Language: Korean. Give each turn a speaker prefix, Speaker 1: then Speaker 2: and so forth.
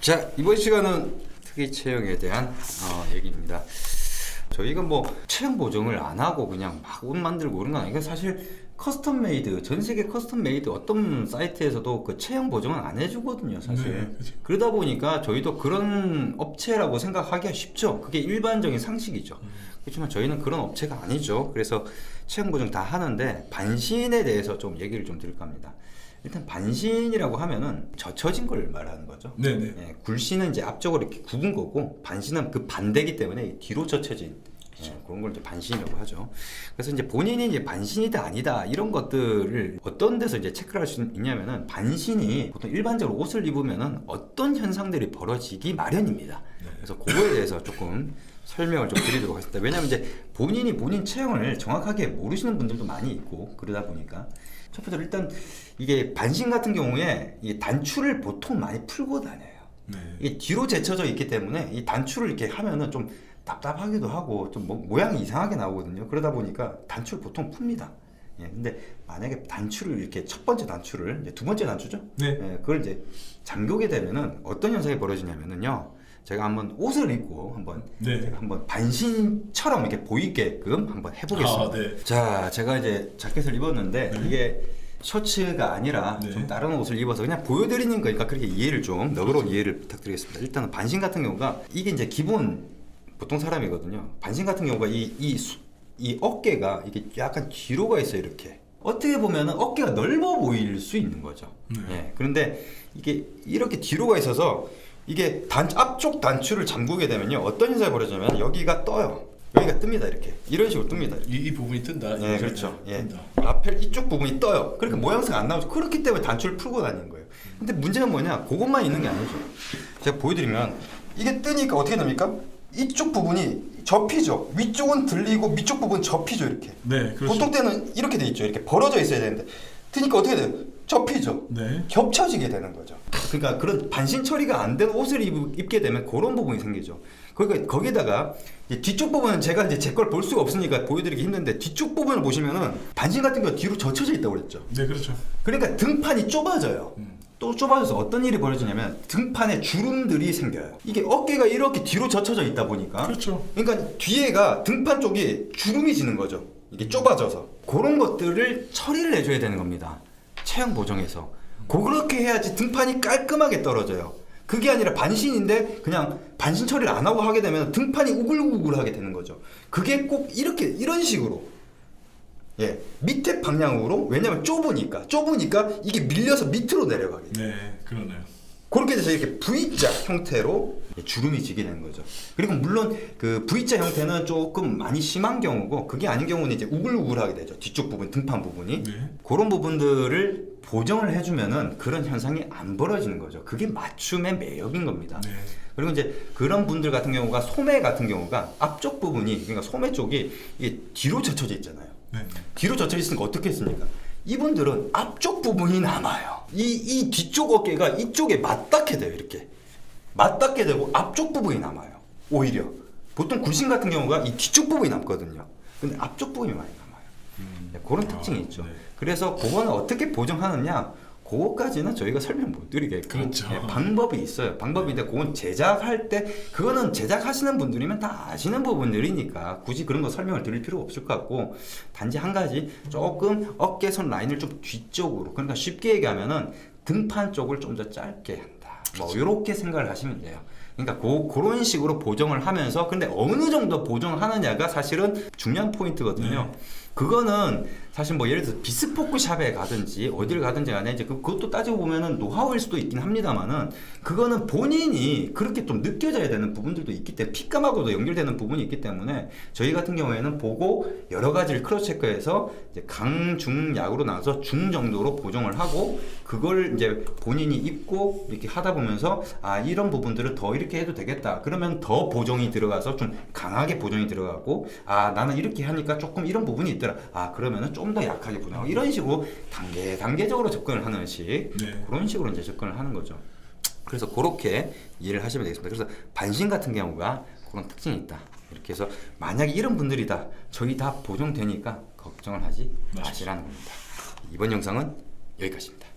Speaker 1: 자, 이번 시간은 특이 채용에 대한 얘기입니다. 저희가 뭐 채용 보정을 안 하고 그냥 막 옷 만들고 그런 건 아니고, 사실 커스텀 메이드, 전 세계 커스텀 메이드 어떤 사이트에서도 그 채용 보정은 안 해주거든요, 사실.
Speaker 2: 네, 그치.
Speaker 1: 그러다 보니까 저희도 그런 업체라고 생각하기가 쉽죠. 그게 일반적인 상식이죠. 그렇지만 저희는 그런 업체가 아니죠. 그래서 채용 보정 다 하는데, 반신에 대해서 좀 얘기를 좀 드릴까 합니다. 일단 반신이라고 하면은 젖혀진 걸 말하는 거죠.
Speaker 2: 네네.
Speaker 1: 예, 굴신은 이제 앞쪽으로 이렇게 굽은 거고, 반신은 그 반대기 때문에 뒤로 젖혀진 그런 걸 이제 반신이라고 하죠. 그래서 이제 본인이 이제 반신이다 아니다 이런 것들을 어떤 데서 이제 체크를 할 수 있냐면은, 반신이 보통 일반적으로 옷을 입으면은 어떤 현상들이 벌어지기 마련입니다. 그래서 그거에 대해서 조금 설명을 좀 드리도록 하겠습니다. 왜냐하면 이제 본인이 본인 체형을 정확하게 모르시는 분들도 많이 있고, 그러다 보니까 첫 번째로 일단 이게 반신 같은 경우에 이 단추를 보통 많이 풀고 다녀요.
Speaker 2: 네.
Speaker 1: 이게 뒤로 제쳐져 있기 때문에 이 단추를 이렇게 하면은 좀 답답하기도 하고 좀 모양이 이상하게 나오거든요. 그러다 보니까 단추를 보통 풉니다. 예, 근데 만약에 단추를 이렇게 첫 번째 단추를 이제 두 번째 단추죠?
Speaker 2: 네.
Speaker 1: 예, 그걸 이제 잠그게 되면은 어떤 현상이 벌어지냐면은요. 제가 한번 옷을 입고
Speaker 2: 네.
Speaker 1: 제가 한번 반신처럼 이렇게 보이게끔 한번 해보겠습니다.
Speaker 2: 아, 네.
Speaker 1: 자, 제가 이제 자켓을 입었는데
Speaker 2: 네.
Speaker 1: 이게 셔츠가 아니라
Speaker 2: 네.
Speaker 1: 좀 다른 옷을 입어서 그냥 보여드리는 거니까 그렇게 이해를 좀 너그러운 이해를 부탁드리겠습니다. 일단은 반신 같은 경우가 이게 이제 기본 보통 사람이거든요. 반신 같은 경우가 이 어깨가 이게 약간 뒤로 가 있어요. 이렇게 어떻게 보면은 어깨가 넓어 보일 수 있는 거죠.
Speaker 2: 네.
Speaker 1: 예, 그런데 이게 이렇게 뒤로 가 있어서 이게 앞쪽 단추를 잠그게 되면요, 어떤 현상이 벌어지냐면 여기가 떠요. 여기가 뜹니다. 이렇게 이런 식으로 뜹니다.
Speaker 2: 이 부분이 뜬다.
Speaker 1: 네, 그렇죠. 예.
Speaker 2: 뜬다.
Speaker 1: 라펠 이쪽 부분이 떠요. 그러니까 모양새가 안 나오죠. 그렇기 때문에 단추를 풀고 다니는 거예요. 근데 문제는 뭐냐? 그것만 있는 게 아니죠. 제가 보여드리면 이게 뜨니까 어떻게 됩니까? 이쪽 부분이 접히죠. 위쪽은 들리고 밑쪽 부분 접히죠. 이렇게.
Speaker 2: 네, 그렇죠.
Speaker 1: 보통 때는 이렇게 돼 있죠. 이렇게 벌어져 있어야 되는데 뜨니까 어떻게 돼요? 접히죠.
Speaker 2: 네.
Speaker 1: 겹쳐지게 되는 거죠. 그러니까 그런 반신 처리가 안 된 옷을 입게 되면 그런 부분이 생기죠. 그러니까 거기다가 뒤쪽 부분은 제가 이제 제 걸 볼 수가 없으니까 보여드리기 힘든데, 뒤쪽 부분을 보시면은 반신 같은 거 뒤로 젖혀져 있다고 그랬죠.
Speaker 2: 네, 그렇죠.
Speaker 1: 그러니까 등판이 좁아져요. 또 좁아져서 어떤 일이 벌어지냐면 등판에 주름들이 생겨요. 이게 어깨가 이렇게 뒤로 젖혀져 있다 보니까,
Speaker 2: 그렇죠.
Speaker 1: 그러니까 뒤에가 등판 쪽이 주름이 지는 거죠. 이게 좁아져서 그런 것들을 처리를 해줘야 되는 겁니다. 체형 보정에서 그렇게 해야지 등판이 깔끔하게 떨어져요. 그게 아니라 반신인데 그냥 반신 처리를 안 하고 하게 되면 등판이 우글우글하게 되는 거죠. 그게 꼭 이렇게 이런 식으로, 예, 밑에 방향으로, 왜냐면 좁으니까 이게 밀려서 밑으로 내려가게 돼요.
Speaker 2: 네, 그러네요.
Speaker 1: 그렇게 돼서 이렇게 V자 형태로 주름이 지게 되는 거죠. 그리고 물론 그 V자 형태는 조금 많이 심한 경우고, 그게 아닌 경우는 이제 우글우글하게 되죠. 뒤쪽 부분, 등판 부분이.
Speaker 2: 네.
Speaker 1: 그런 부분들을 보정을 해주면은 그런 현상이 안 벌어지는 거죠. 그게 맞춤의 매력인 겁니다.
Speaker 2: 네.
Speaker 1: 그리고 이제 그런 분들 같은 경우가, 소매 같은 경우가 앞쪽 부분이, 그러니까 소매 쪽이 이게 뒤로 젖혀져 있잖아요.
Speaker 2: 네.
Speaker 1: 뒤로 젖혀 있으니까 어떻게 했습니까? 이분들은 앞쪽 부분이 남아요. 이 뒤쪽 어깨가 이쪽에 맞닿게 돼요. 이렇게 맞닿게 되고 앞쪽 부분이 남아요. 오히려 보통 굴신 같은 경우가 이 뒤쪽 부분이 남거든요. 근데 앞쪽 부분이 많이 남아요. 네, 그런 특징이 있죠.
Speaker 2: 네.
Speaker 1: 그래서 그거는 어떻게 보정하느냐, 그거까지는 저희가 설명 못 드리겠고,
Speaker 2: 그렇죠.
Speaker 1: 네, 방법이 있어요. 방법인데 그건 제작할 때, 그거는 제작하시는 분들이면 다 아시는 부분들이니까 굳이 그런 거 설명을 드릴 필요가 없을 것 같고, 단지 한 가지 조금 어깨선 라인을 좀 뒤쪽으로, 그러니까 쉽게 얘기하면은 등판 쪽을 좀 더 짧게 한다, 뭐 이렇게 생각을 하시면 돼요. 그러니까 그런 식으로 보정을 하면서, 근데 어느 정도 보정하느냐가 사실은 중요한 포인트거든요.
Speaker 2: 네.
Speaker 1: 그거는 사실 뭐 예를 들어서 비스포크 샵에 가든지 어디를 가든지 간에 이제 그것도 따지고 보면은 노하우일 수도 있긴 합니다만은, 그거는 본인이 그렇게 좀 느껴져야 되는 부분들도 있기 때문에, 핏감하고도 연결되는 부분이 있기 때문에 저희 같은 경우에는 보고 여러 가지를 크로스 체크해서 이제 강, 중, 약으로 나눠서 중 정도로 보정을 하고, 그걸 이제 본인이 입고 이렇게 하다 보면서 아, 이런 부분들을 더 이렇게 해도 되겠다, 그러면 더 보정이 들어가서 좀 강하게 보정이 들어가고, 아, 나는 이렇게 하니까 조금 이런 부분이 있더라, 아, 그러면은 좀 더 약하게 보정하고, 이런 식으로 단계적으로 접근을 하는 식,
Speaker 2: 네.
Speaker 1: 그런 식으로 이제 접근을 하는 거죠. 그래서 그렇게 이해를 하시면 되겠습니다. 그래서 반신 같은 경우가 그런 특징이 있다. 이렇게 해서 만약에 이런 분들이다, 저희 다 보정되니까 걱정을 하지 마시라는 겁니다. 이번 영상은 여기까지입니다.